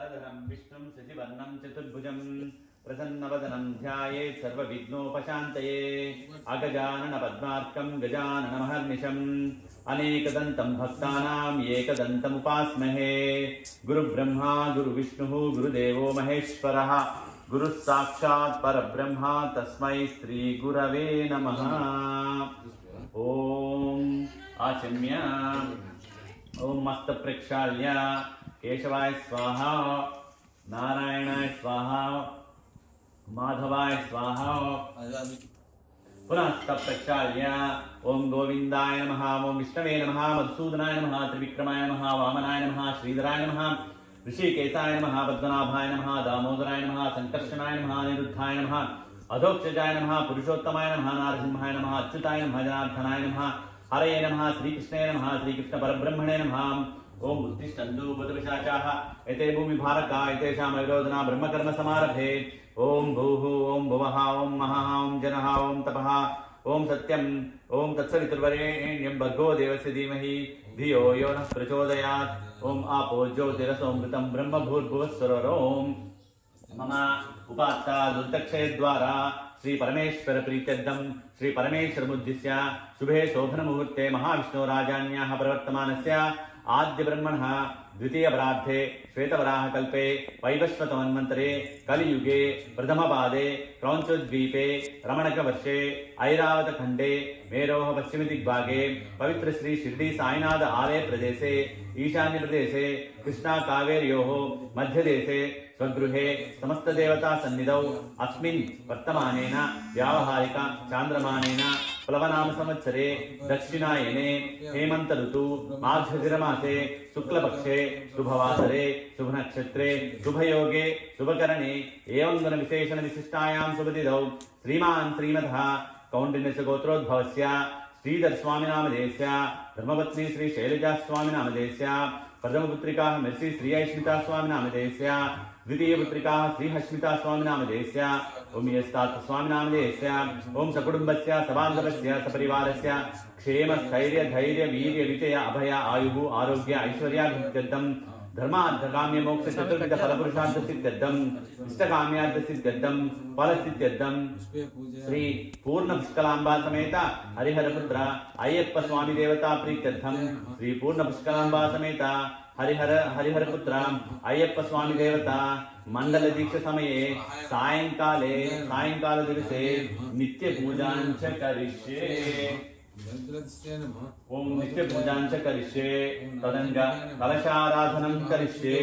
शुक्लाम्बरधरं विष्णुं शशिवर्णं चतुर्भुजं प्रसन्नवदनं ध्यायेत् सर्वविघ्नोपशान्तये अगजाननपद्मार्कं गजाननमहर्निशम् अनेकदन्तं भक्तानां एकदन्तमुपास्महे। गुरुब्रह्मा गुरुविष्णुः गुरुदेवो महेश्वरः गुरुः साक्षात् परब्रह्मा तस्मै श्रीगुरवे नमः। ओम आचम्य ओम मस्त प्रक्षाल्य केशवाय स्वाहा नारायणाय स्वाहा माधवाय स्वाहा पुनः प्रक्षाल्य ओम गोविंदाय नमः ओम विष्णवे नमः मधुसूदनाय नमः त्रिविक्रमाय नमः वामनाय नमः श्रीधराय नमः ऋषिकेशाय नमः पद्मनाभाय नमः दामोदराय नमः संकर्षणाय नमः अनिरुद्धाय नमः अधोक्षजाय नमः पुरुषोत्तमाय नमः नारसिंहाय नमः अच्युताय नमः जनार्दनाय नमः हरये नमः श्रीकृष्णाय नमः श्रीकृष्ण परब्रह्मणे नमः। ओम उत्तिष्ठन्तु भूतपिशाचाः एते भूमिभारका एतेषां विरोधना ब्रह्मकर्म समारभे। ओम भूः ओम भुवः ओम महः ओम जनः ओम तपः ओम सत्यम् ओम तत्सवितुर्वरेण्यं भर्गो देवस्य धीमहि धियो यो नः प्रचोदयात्। ओम आपो ज्योतिरसोऽमृतं ब्रह्म भूर्भुवस्सुररोम मम उपात्ता दुर्दक्षय द्वारा श्री परमेश्वर प्रीत्यर्थं श्री परमेश्वर मुद्दिश्य शुभे शोभन मुहूर्ते महाविष्णु राजान्याः प्रवर्तमानस्य आद्य ब्रह्मणः द्वितीय परार्धे श्वेतवराह कल्पे वैवस्वतमन्वन्तरे कलियुगे प्रथमपादे क्रौञ्चद्वीपे रमणकवर्षे ऐरावत खण्डे मेरोः पश्चिम दिग्भागे पवित्र श्री शिर्डी साईनाथ आलय प्रदेशे ईशान्य प्रदेशे कृष्णा कावेर्योः मध्यदेशे स्वगृहे समस्त देवता सन्निधौ अस्मिन् वर्तमानेन व्यावहारिक चान्द्रमानेन प्लवनाम संवत्सरे दक्षिणायने हेमंत ऋतु मार्गशिरमासे शुक्लपक्षे शुभवासरे शुभनक्षत्रे शुभयोगे शुभकरणे एवं गुणविशेषण विशिष्टायां शुभतिथौ श्रीमान् श्रीमतः कौण्डिन्यस्य गोत्रोद्भवस्य श्रीधर स्वामी नामधेयस्य धर्मपत्नी श्री शैलजा स्वामी नामधेयस्य प्रथमपुत्रिका मेर्सी श्री ऐश्मिता स्वामी नामधेयस्य द्वितीय पुत्रिका श्री हस्मिता स्वामी नामधेयस्य ओम यस्तात् स्वामी नामधेयस्य ओम सकुटुम्बस्य सबान्धवस्य सपरिवारस्य क्षेम स्थैर्य धैर्य वीर्य विजय अभय आयुः आरोग्य ऐश्वर्याभिवृद्ध्यर्थं धर्मार्थकाम्य मोक्ष चतुर्विध फलपुरुषार्थ सिद्ध्यर्थं इष्टकाम्यार्थ सिद्ध्यर्थं फलसिद्ध्यर्थं श्री पूर्ण पुष्कलांबा समेत हरिहरपुत्र अय्यप्प स्वामी देवता प्रीत्यर्थं श्री पूर्ण पुष्कलांबा समेत हरिहरपुत्र अय्यप्प स्वामी देवता मंडल दीक्ष समये सायंकाल दिवसे नित्य पूजां च करिष्ये। ओम नित्य पूजां च करिष्ये तदंग कलशाराधनं करिष्ये।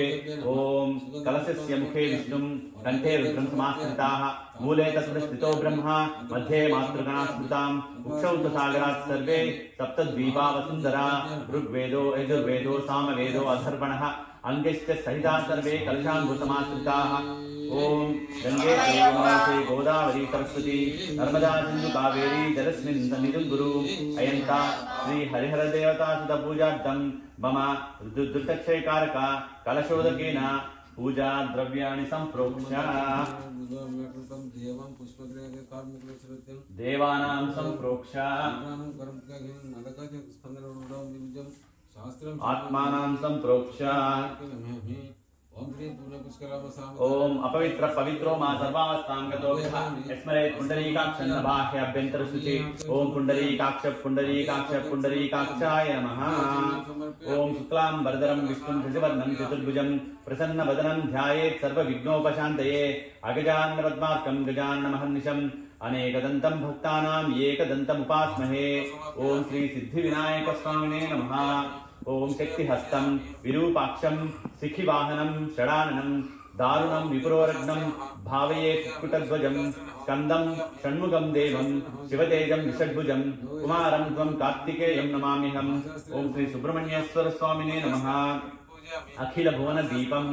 ओम कलशस्य मुखे विष्णुं कंठे रुद्रं समाश्रिताः मूले तत्र स्थितो ब्रह्मा मध्ये मातृगणा स्मृतां उक्षौ च सागरात् सर्वे सप्तद्वीपा वसुन्धरा ऋग्वेदो यजुर्वेदो सामवेदो अथर्वणः अंगश्च सहिता सर्वे कलशाम्बुसमाश्रिताः। ओम गंगे यमुने गोदावरी सरस्वती नर्मदा सिंधु कावेरी जलस्मिन् सन्निधिं गुरु अयंता श्री हरिहर देवता सुत पूजार्थं मम दुर्दक्षयकारक कलशोदकेन पूजा द्रव्याणि संप्रोक्ष्य देवानां संप्रोक्ष्य आत्मानां संप्रोक्ष्य ओम अपवित्र पवित्रो मा सर्वावस्थां गतो स्मरेत् पुंडरीकाक्षं नभाह्य अभ्यंतर शुचि। ओम पुंडरीकाक्षाय नमः। ओम शुक्लाम्बरधरं विष्णुं शशिवर्णं चतुर्भुजं प्रसन्नवदनं ध्यायेत् सर्वविघ्नोपशान्तये अगजाननपद्मार्कं गजाननमहर्निशम् अनेकदन्तं भक्तानां एकदन्तमुपास्महे। ओम श्री सिद्धिविनायक स्वामिने नमः। ओम शक्तिहस्तं विरूपाक्षं शिखिवाहनं षडाननं दारुणं विपुरोरग्नं भावये कुक्कुटध्वजं स्कन्दं षण्मुखं देवं शिवतेजं विषड्भुजं कुमारं त्वं कार्तिकेयं नमाम्यहम्। ओम श्री सुब्रह्मण्येश्वर स्वामिने नमः। अखिल भुवन दीपं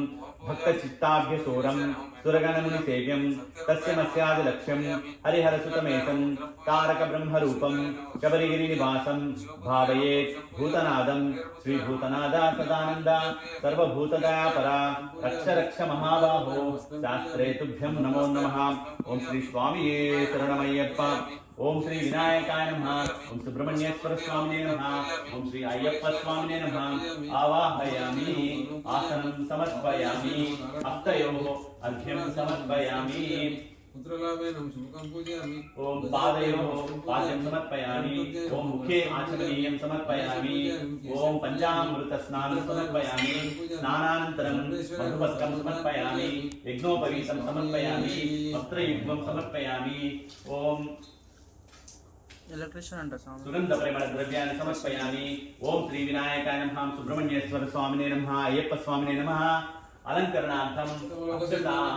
भक्तचित्ताभ्यसोरं सुरगणमुनिसेव्यं तस्य मस्यादिलक्ष्यं हरिहरसुतमेकं तारकब्रह्मरूपं शबरिगिरिनिवासं भावयेत् भूतनादं श्रीभूतनादा सदानन्दा सर्वभूतदयापरा रक्ष रक्ष महाबाहो शास्त्रे तुभ्यं नमो नमः। ओं श्री स्वामिये शरणमय्यप्पा। ओं श्री विनायकाय नमः। ओं सुब्रह्मण्येश्वर स्वामिने नमः। ओं श्री अय्यप्प स्वामिने नमः। आवाहयामि आसनं समर्पयामि हस्तयोः अर्घ्यं समर्पयामि। पुत्रलाभेन शुभकं पूजयामि। ओं पादयोः पाद्यं समर्पयामि। ओं मुखे आचमनीयं समर्पयामि। ओं पञ्चामृतस्नानं समर्पयामि। स्नानानन्तरं मधुपत्रं समर्पयामि। यज्ञोपवीतं समर्पयामि। वस्त्रयुग्मं समर्पयामि। ओं इलेक्ट्रिशियन अंट स्वामी सुगन्धपरिमलद्रव्याणि समर्पयामि। ओं श्री विनायकाय नमः। सुब्रह्मण्येश्वर स्वामिने नमः। अय्यप्प स्वामिने नमः। अलंकरणार्थं अक्षतां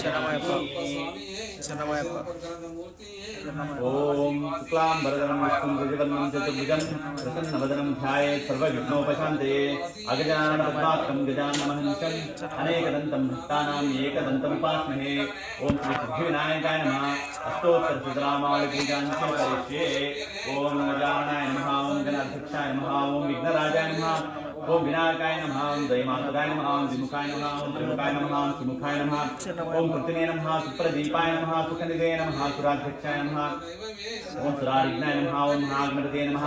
समर्पयामि। ओम शुक्लांबरधरं विष्णुं गजवदनं चतुर्भुजं प्रसन्नवदनं ध्यायेत् सर्वविघ्नोपशान्तये। अगजाननपद्मार्कं गजाननमहर्निशम् अनेकदन्तं भक्तानाम् एकदन्तमुपास्महे। ओम श्री सिद्धिविनायकाय नमः। अष्टोत्तरशतनामावलिपूजां च करिष्ये। ओम गजाननाय नमः। ओम गणाध्यक्षाय नमः। ओम विघ्नराजाय नमः। ओम विनायकाय नमः। ओम दयमातुराय नमः। ओम विमुखाय नमः। ओम त्रिमुखाय नमः। ओम सुमुखाय नमः। ओम कृतिने नमः। सुप्रदीपाय नमः। सुखनिधे नमः। सुराध्यक्षाय नमः। ओम सुरारिघ्नाय नमः। ओम नागमृते नमः।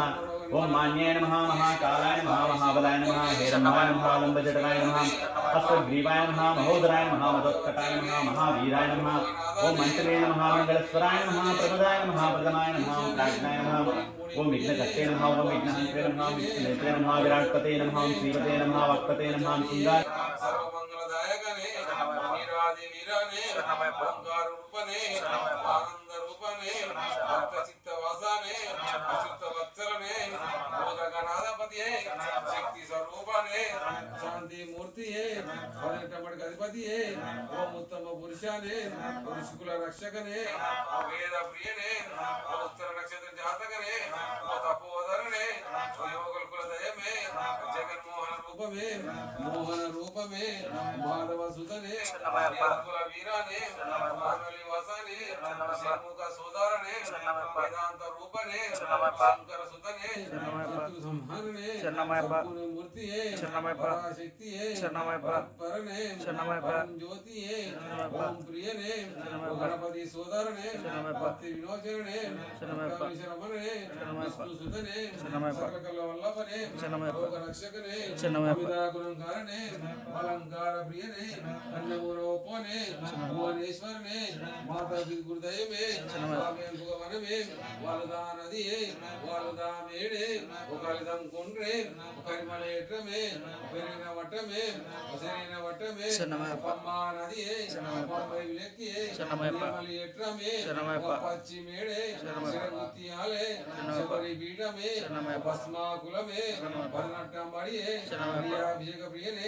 ओम मान्याय नमः। महाकालाय नमः। महाबलाय नमः। हेरम्बाय नमः। लंबजटाय नमः। हस्तग्रीवाय नमः। महोदराय नमः। मदोत्कटाय नमः। महावीराय नमः। ओम मंत्रे नमः। मंगलस्वराय नमः। प्रमदाय नमः। प्रदमाय नमः। प्राज्ञाय नमः। ओम विघ्नकर्ते नमः। ओम विघ्नहन्त्रे नमः। विघ्ननेत्रे नमः। विराट्पते नमः। ओम श्रीपते नमः। वक्पते नमः। सुंदर सर्वमंगलदायकने वीरादि वीराने ओंकार रूपने आनंद रूपने भक्त चित्त वासाने अच्युत वत्सलने मोदगणाधिपतिये शक्ति स्वरूपने शांति मूर्तिये पदिनेट्टमड अधिपतिये ओम उत्तम पुरुषाने ऋषिकुल रक्षकने वेद प्रियने उत्तर नक्षत्र जातकने तपोधरणे योगल कुल दयमे जगन्मोहन रूपमे मोहन रूपमे माधव सुतने कुल वीराने मानवली वासने श्रीमुख सोदरने वेदांत रूपने शंकर सुतने शत्रु संहारने सद्गुण मूर्तिये पराशक्तिये परने परम ज्योतिये ओम प्रियने गणपति सोदरने भक्ति विनोचने विश्रमणे विष्णु सुतने सकल वल्लभने लोक रक्षकने अमिता गुणकारणे अलंकार प्रियने अन्नमूरोपने भुवनेश्वरने माता गुरुदय में स्वामी भगवान में वालदा नदी वालदा मेड़े ఒకలిదం కొండ్రే ఒకరిమలేట మే ఒకరిన వట మే ఒకరిన వట మే పమ్మా నది పమ్మై విలక్కి ఒకరిమలేట మే పచ్చి మేడే శరముత్యాలే శబరి పీఠ మే భస్మా కుల మే పరనట్టం బడియే అభిషేక ప్రియనే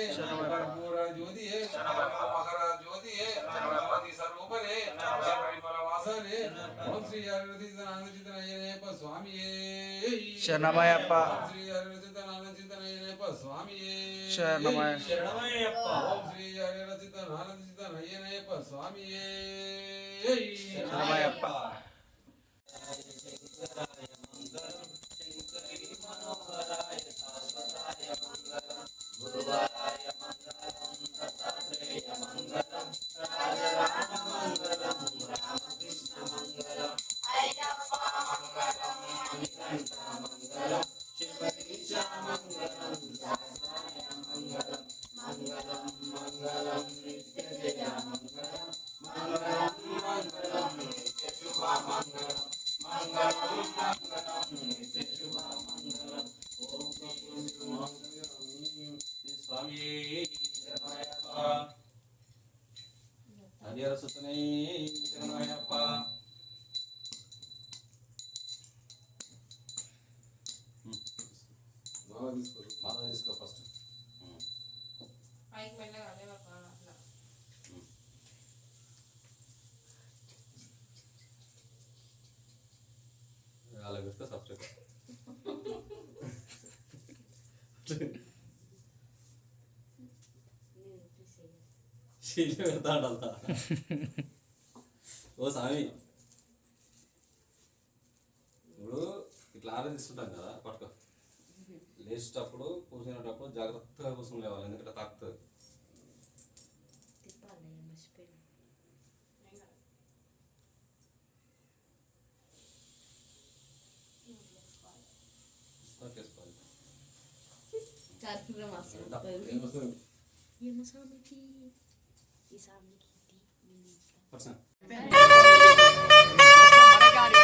కర్పూర జ్యోతియే మకర జ్యోతియే జ్యోతి స్వరూపనే పరిమళ వాసనే ఓం శ్రీ హరిచితనానందచితనయనేప స్వామియే శరణమయ్యప్ప శ్రీ హరిచితనానందచితనయనేప స్వామియే శరణమయ్యప్ప ఓం శ్రీ హరిచితనానందచితనయనేప స్వామియే శరణమయ్యప్ప చేసి పెడతాడు ఓ స్వామి ఇప్పుడు ఇట్లా ఆరాధిస్తుంటాం కదా పట్టుకో లేచేటప్పుడు కూర్చునేటప్పుడు జాగ్రత్తగా కూర్చొని లేవాలి ఎందుకంటే తాకుతుంది తాకేసుకోవాలి. పర్సన్. మనకి ఆడి